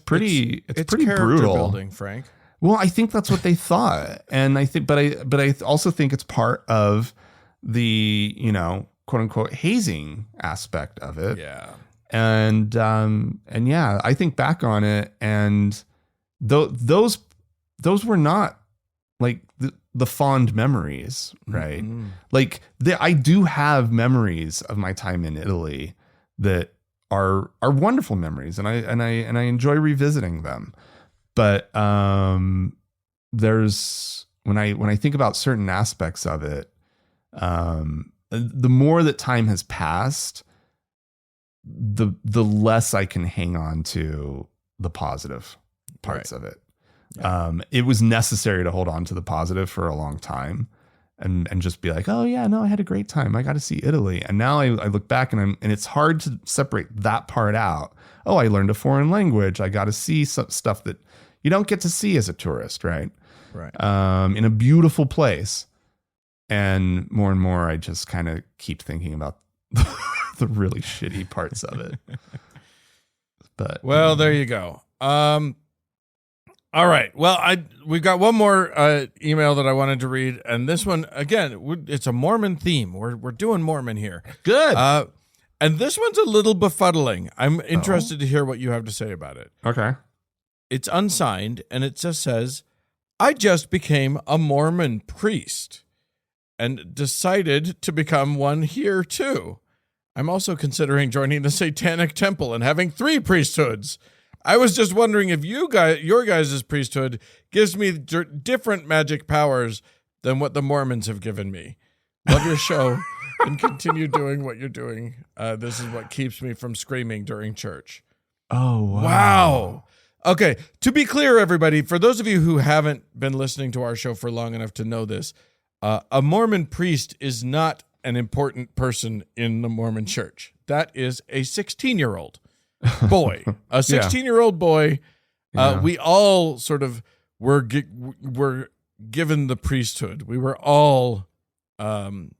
pretty brutal
building, Frank.
Well, I think that's what they thought. And I think, but I also think it's part of the, quote unquote hazing aspect of it.
Yeah.
And yeah, I think back on it, and those were not like the fond memories, right? Mm-hmm. Like I do have memories of my time in Italy that are wonderful memories, and I enjoy revisiting them. But there's when I think about certain aspects of it, the more that time has passed, the less I can hang on to the positive parts of it. Yeah. It was necessary to hold on to the positive for a long time and just be like, oh yeah, no, I had a great time. I got to see Italy. And now I look back and it's hard to separate that part out. Oh, I learned a foreign language. I got to see some stuff that you don't get to see as a tourist. Right. In a beautiful place. And more, I just kind of keep thinking about the really shitty parts of it. But
there you go. All right. Well, we've got one more email that I wanted to read, and this one again, it's a Mormon theme. We're doing Mormon here.
Good.
And this one's a little befuddling. I'm interested to hear what you have to say about it.
Okay.
It's unsigned, and it just says, "I just became a Mormon priest and decided to become one here too. I'm also considering joining the Satanic Temple and having 3 priesthoods. I was just wondering if your guys' priesthood gives me different magic powers than what the Mormons have given me. Love your show and continue doing what you're doing. This is what keeps me from screaming during church.
Oh,
Wow. Okay, to be clear, everybody, for those of you who haven't been listening to our show for long enough to know this, a Mormon priest is not an important person in the Mormon church. That is a 16-year-old boy. A 16-year-old boy. We all sort of were given the priesthood. We were all
it's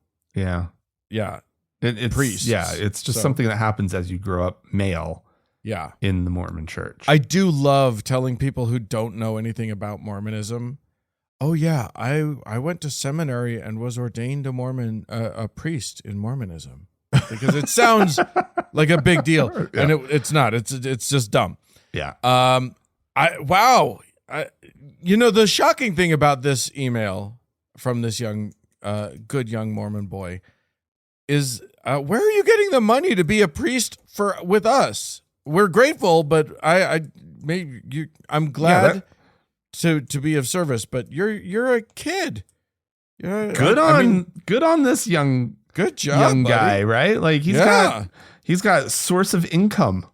priests.
Yeah, it's just something that happens as you grow up male.
Yeah.
In the Mormon church.
I do love telling people who don't know anything about Mormonism, oh yeah, I went to seminary and was ordained a priest in Mormonism, because it sounds like a big deal, and it's not. It's just dumb.
Yeah.
The shocking thing about this email from this good young Mormon boy is, where are you getting the money to be a priest with us? We're grateful, but I'm glad to be of service. But you're a kid.
Good on this young guy, right? Like he's got source of income.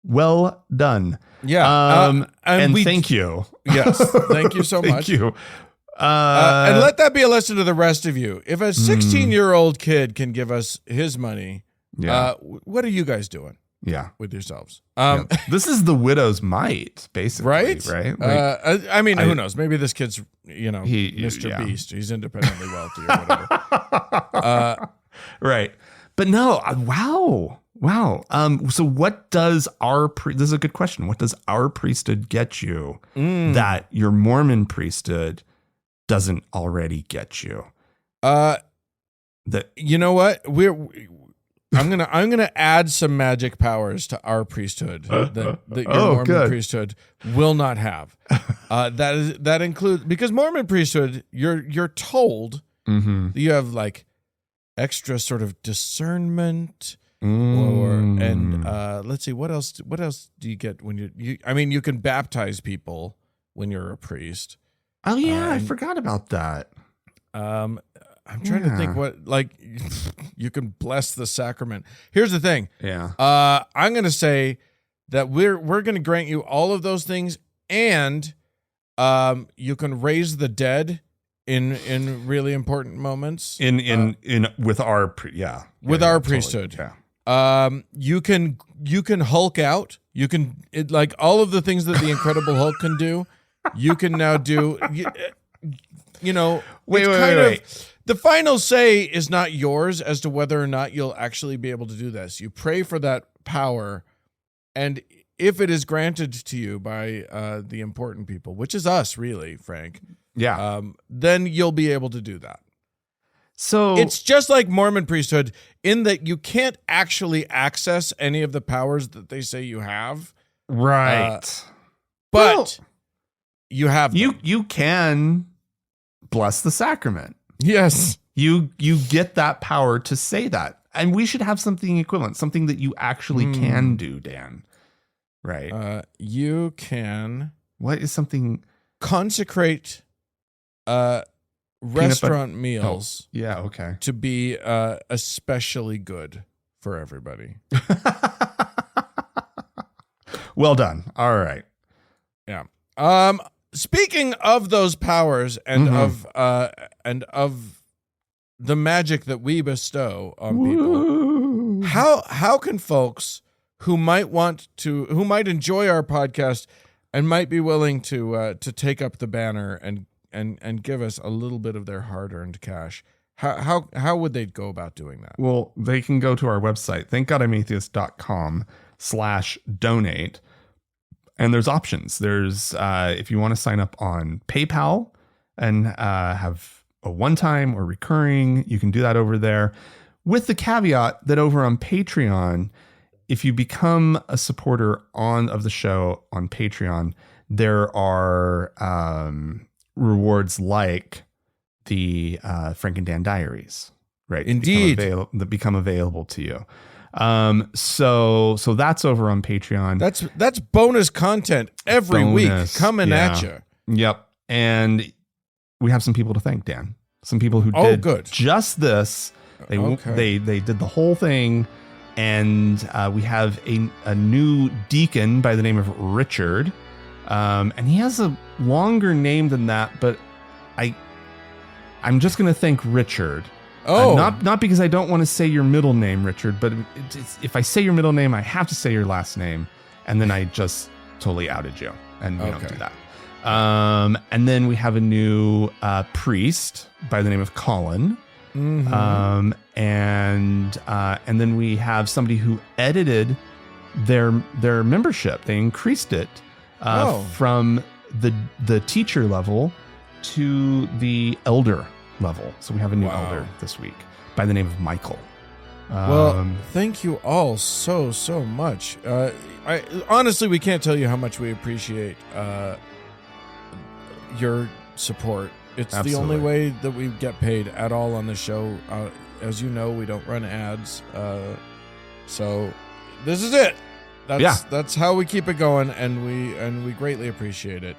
Well done.
Yeah.
And thank you.
Yes. Thank you so much.
Thank you.
And let that be a lesson to the rest of you. If a 16-year-old kid can give us his money, what are you guys doing?
Yeah,
with yourselves.
This is the widow's mite, basically. Right.
Like, who knows? Maybe this kid's, Mr. Beast. He's independently wealthy or whatever.
Right. But no, wow. So what does this is a good question. What does our priesthood get you that your Mormon priesthood doesn't already get you?
You know what? I'm gonna add some magic powers to our priesthood that your Mormon priesthood will not have. That includes, because Mormon priesthood, you're told that you have like extra sort of discernment, let's see, what else do you get when you can baptize people when you're a priest.
Oh yeah, I forgot about that.
I'm trying to think what, like, you can bless the sacrament. Here's the thing.
Yeah.
I'm going to say that we're going to grant you all of those things, and you can raise the dead in really important moments.
With our
priesthood. Yeah. You can Hulk out. You can like all of the things that the Incredible Hulk can do. You can now do. Wait. The final say is not yours as to whether or not you'll actually be able to do this. You pray for that power, and if it is granted to you by the important people, which is us, really, Frank, then you'll be able to do that. So it's just like Mormon priesthood in that you can't actually access any of the powers that they say you have.
Right.
But you have them.
You can bless the sacrament.
Yes.
You get that power to say that. And we should have something equivalent, something that you actually can do, Dan. Right.
You can.
What is something?
Consecrate restaurant meals.
Oh, yeah, okay.
To be especially good for everybody.
Well done. All right.
Yeah. Speaking of those powers and of the magic that we bestow on people, how can folks who might enjoy our podcast and might be willing to take up the banner and give us a little bit of their hard-earned cash, how would they go about doing that?
Well, they can go to our website, thankgodimatheist.com/donate. And there's options. There's if you want to sign up on PayPal and have a one-time or recurring, you can do that over there. With the caveat that over on Patreon, if you become a supporter of the show on Patreon, there are rewards like the Frank and Dan Diaries, right?
Indeed,
that become available to you. So that's over on Patreon.
That's bonus content every week coming at you.
Yep. And we have some people to thank, Dan. Some people who did
good.
just this They did the whole thing, and we have a new deacon by the name of Richard, and he has a longer name than that, but I'm just going to thank Richard.
Oh,
not because I don't want to say your middle name, Richard, but if I say your middle name, I have to say your last name, and then I just totally outed you, and we don't do that. And then we have a new priest by the name of Colin. Mm-hmm. And then we have somebody who edited their membership. They increased it from the teacher level to the elder level. So we have a new elder this week by the name of Michael.
Well, thank you all so much. I honestly, we can't tell you how much we appreciate your support. It's the only way that we get paid at all on the show. As you know, we don't run ads. So this is it. That's how we keep it going, and we greatly appreciate it.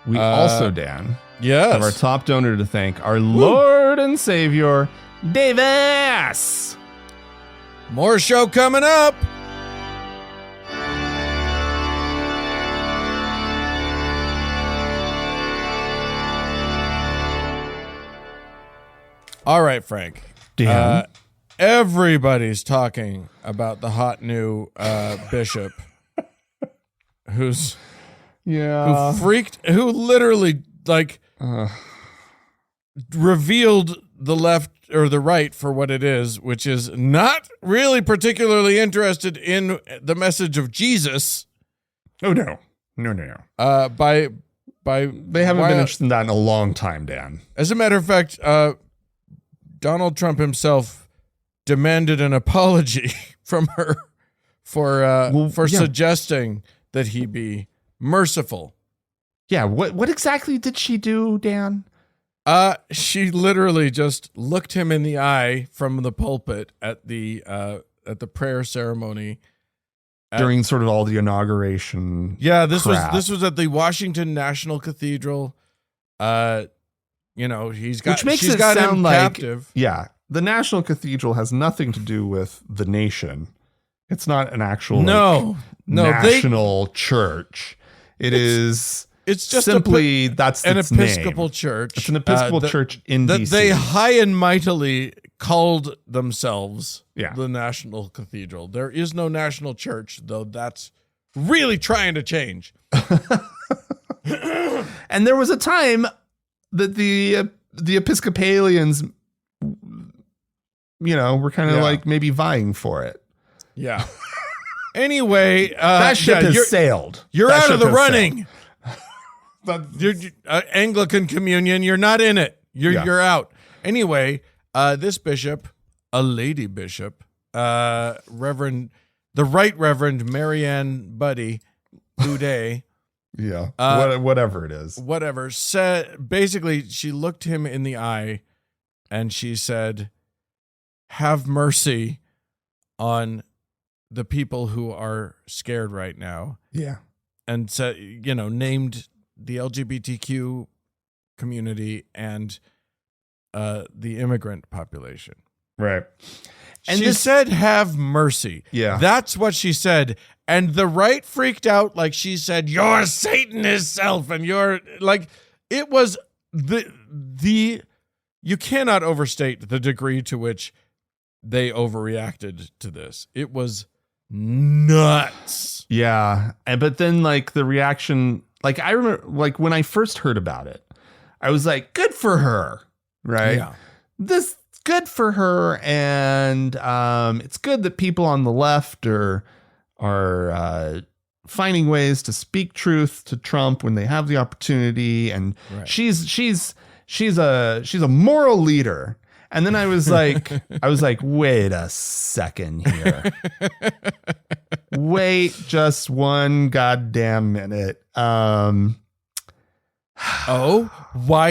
We also, Dan, have our top donor to thank, our Lord and Savior, Davis.
More show coming up. All right, Frank.
Dan.
Everybody's talking about the hot new bishop who literally revealed the left or the right for what it is, which is not really particularly interested in the message of Jesus.
Oh no.
By
they haven't been interested in that in a long time, Dan.
As a matter of fact, Donald Trump himself demanded an apology from her for suggesting that he be merciful.
Yeah, what exactly did she do, Dan?
She literally just looked him in the eye from the pulpit at the prayer ceremony
during sort of all the inauguration.
Yeah, this was at the Washington National Cathedral. She's got him captive.
Yeah, the National Cathedral has nothing to do with the nation. It's not an actual national church. It's just simply that's
an
its
Episcopal
name.
church.
It's an Episcopal church in
that
DC.
They high and mightily called themselves
Yeah.
the National Cathedral. There is no national church, though that's really trying to change.
And there was a time that the Episcopalians, were kind of like maybe vying for it.
Yeah. Anyway,
that ship has sailed.
You're out of the running. You're, Anglican Communion, you're not in it. You're out. Anyway, this bishop, a lady bishop, the Right Reverend Marianne Buddy Boudet.
Yeah, whatever it is.
Whatever. Said basically, she looked him in the eye, and she said, "Have mercy on the people who are scared right now."
Yeah, and
said, named the LGBTQ community and the immigrant population.
Right.
And she said, "Have mercy."
Yeah,
that's what she said. And the right freaked out, like she said, "You're Satan himself," and you're like, it was the you cannot overstate the degree to which they overreacted to this. It was nuts.
Yeah, but then the reaction, I remember, when I first heard about it, I was like, "Good for her," right?
Yeah,
this good for her, and it's good that people on the left are finding ways to speak truth to Trump when they have the opportunity, and she's a moral leader. And then I was like, wait a second here. Wait just one goddamn minute.
Why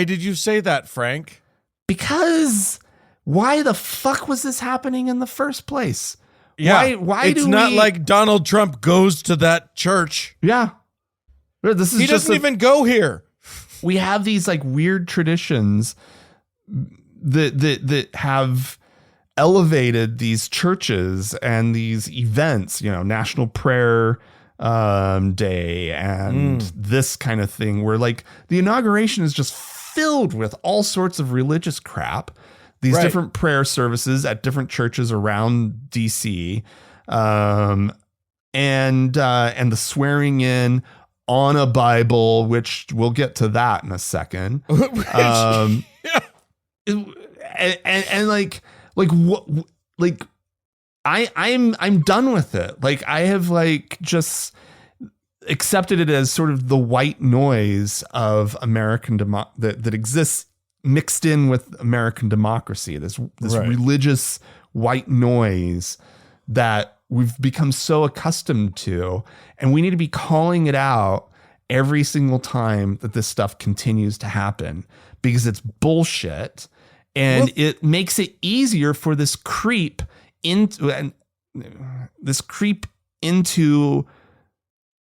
did you say that, Frank?
Because why the fuck was this happening in the first place?
Yeah, why it's not like Donald Trump goes to that church.
Yeah. He
doesn't even go here.
We have these weird traditions that have elevated these churches and these events, National Prayer Day and this kind of thing, where like the inauguration is just filled with all sorts of religious crap, these different prayer services at different churches around DC, and the swearing in on a Bible, which we'll get to that in a second. And I'm done with it. Like, I have like just accepted it as sort of the white noise of American that exists mixed in with American democracy. This religious white noise that we've become so accustomed to, and we need to be calling it out every single time that this stuff continues to happen, because it's bullshit. And it makes it easier for this creep into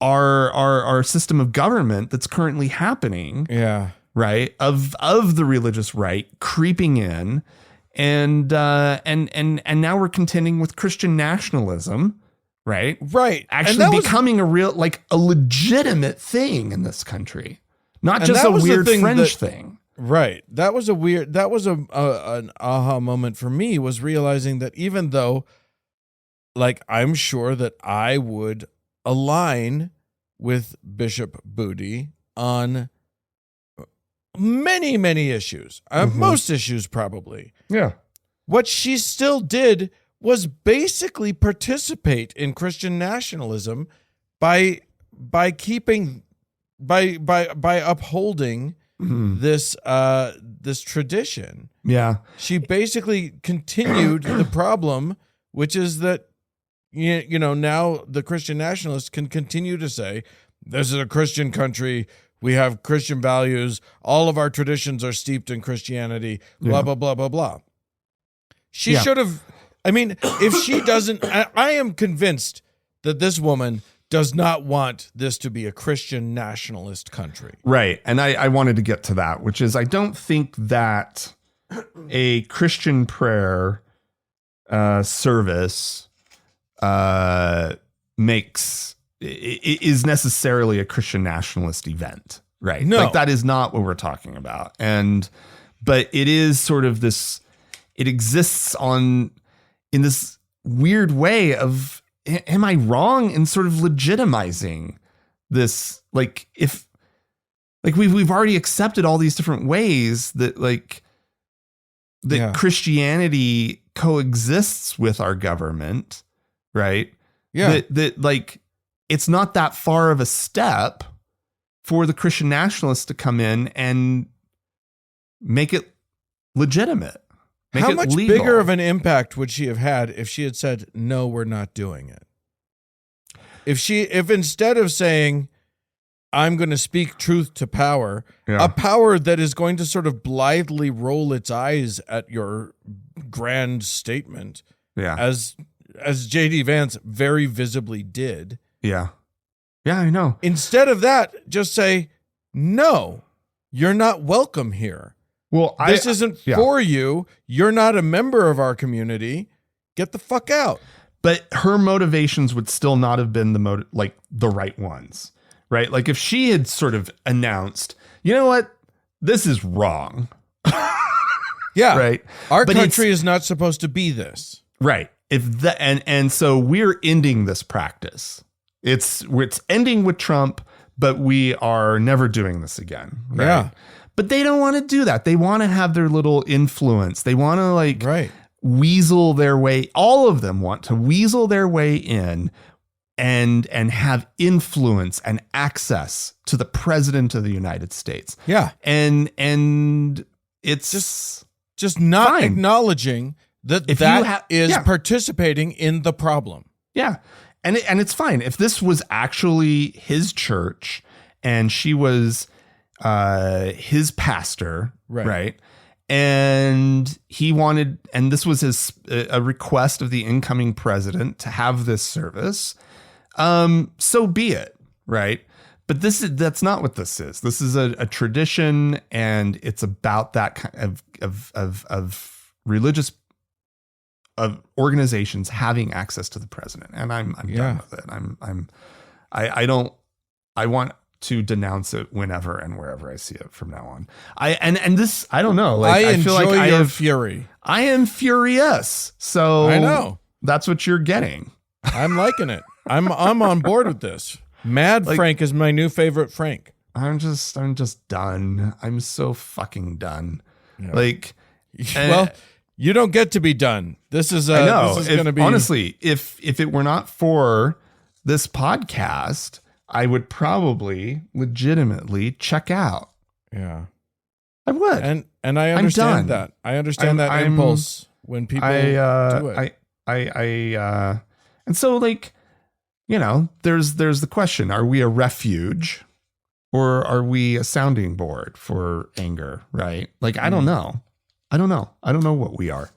our system of government that's currently happening.
Yeah.
Right. Of the religious right creeping in. And now we're contending with Christian nationalism. Right.
Right.
Actually becoming a legitimate thing in this country, not just a weird fringe thing.
Right. That was an aha moment for me, was realizing that even though, like, I'm sure that I would align with Bishop Booty on many, many issues, most issues probably.
Yeah.
What she still did was basically participate in Christian nationalism by upholding this tradition.
Yeah.
She basically continued the problem, which is that now the Christian nationalists can continue to say, this is a Christian country, we have Christian values, all of our traditions are steeped in Christianity, blah blah blah blah blah. She should have, I mean, if she doesn't, I am convinced that this woman does not want this to be a Christian nationalist country.
Right. And I wanted to get to that, which is, I don't think that a Christian prayer service is necessarily a Christian nationalist event. Right.
No.
Like, that is not what we're talking about. But it is sort of this, it exists in this weird way of, am I wrong in sort of legitimizing this? Like, if, like, we've already accepted all these different ways that, like, that Christianity coexists with our government, right?
Yeah.
That like, it's not that far of a step for the Christian nationalists to come in and make it legitimate.
How much
legal.
Bigger of an impact would she have had if she had said, no, we're not doing it? If instead of saying, I'm going to speak truth to power, a power that is going to sort of blithely roll its eyes at your grand statement, as J.D. Vance very visibly did.
Yeah. Yeah, I know.
Instead of that, just say, no, you're not welcome here.
Well,
this isn't for you. You're not a member of our community. Get the fuck out.
But her motivations would still not have been the right ones, right? Like, if she had sort of announced, you know what, this is wrong.
Yeah.
Right.
Our country is not supposed to be this.
Right. And so we're ending this practice. It's ending with Trump, but we are never doing this again. Right?
Yeah.
But they don't want to do that. They want to have their little influence. They want to weasel their way. All of them want to weasel their way in and have influence and access to the president of the United States.
Yeah.
And it's
just not
fine.
Acknowledging that is participating in the problem.
Yeah. And it's fine. If this was actually his church and she was his pastor, right? And he wanted, and this was a request of the incoming president to have this service, so be it, right? But that's not what this is. This is a tradition, and it's about that kind of religious of organizations having access to the president, and I'm done with it. I want to denounce it whenever and wherever I see it from now on. I don't know. Like, I feel like I have
fury.
I am furious. So
I know
that's what you're getting.
I'm liking it. I'm on board with this. Mad Frank is my new favorite Frank.
I'm just done. I'm so fucking done.
Yeah.
Like,
well, you don't get to be done. This is going to be,
honestly, if it were not for this podcast, I would probably legitimately check out.
Yeah,
I would.
And I understand that. I understand that impulse when people do it. And so, like, you know, there's the question: are we a refuge, or are we a sounding board for anger? Right? Like, I don't know. I don't know what we are,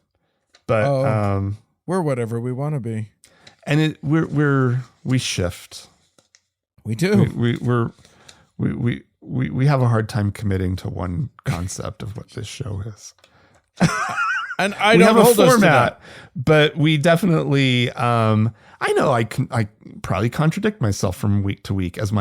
but we're whatever we want to be,
and we shift.
We do.
We have a hard time committing to one concept of what this show is.
And I
we
don't
have
hold
a
us to
format,
that.
but we definitely. I know I probably contradict myself from week to week as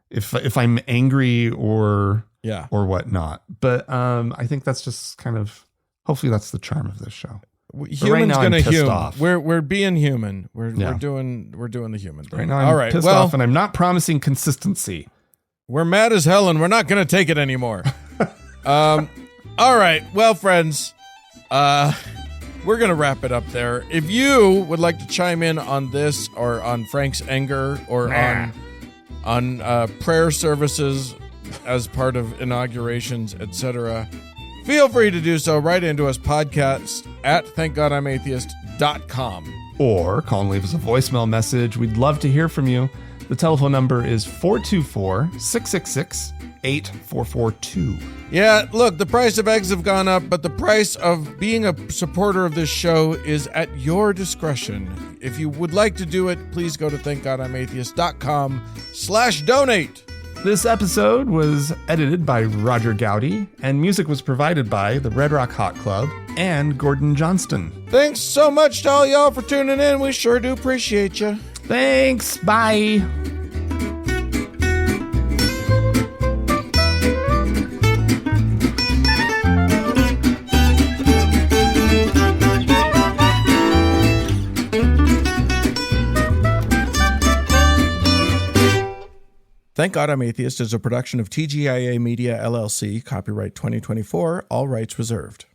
if I'm angry or whatnot. But I think that's just kind of, hopefully that's the charm of this show.
Humans gonna human. We're being human. We're doing the human thing.
Right now I'm pissed off, and I'm not promising consistency.
We're mad as hell, and we're not gonna take it anymore. All right, well, friends, we're gonna wrap it up there. If you would like to chime in on this, or on Frank's anger, or on prayer services as part of inaugurations, etc., feel free to do so. Write into us, podcast at thankgodimatheist.com.
Or call and leave us a voicemail message. We'd love to hear from you. The telephone number is 424-666-8442.
Yeah, look, the price of eggs have gone up, but the price of being a supporter of this show is at your discretion. If you would like to do it, please go to thankgodimatheist.com/donate.
This episode was edited by Roger Gowdy, and music was provided by the Red Rock Hot Club and Gordon Johnston.
Thanks so much to all y'all for tuning in. We sure do appreciate you.
Thanks. Bye.
Thank God I'm Atheist is a production of TGIA Media, LLC, copyright 2024, all rights reserved.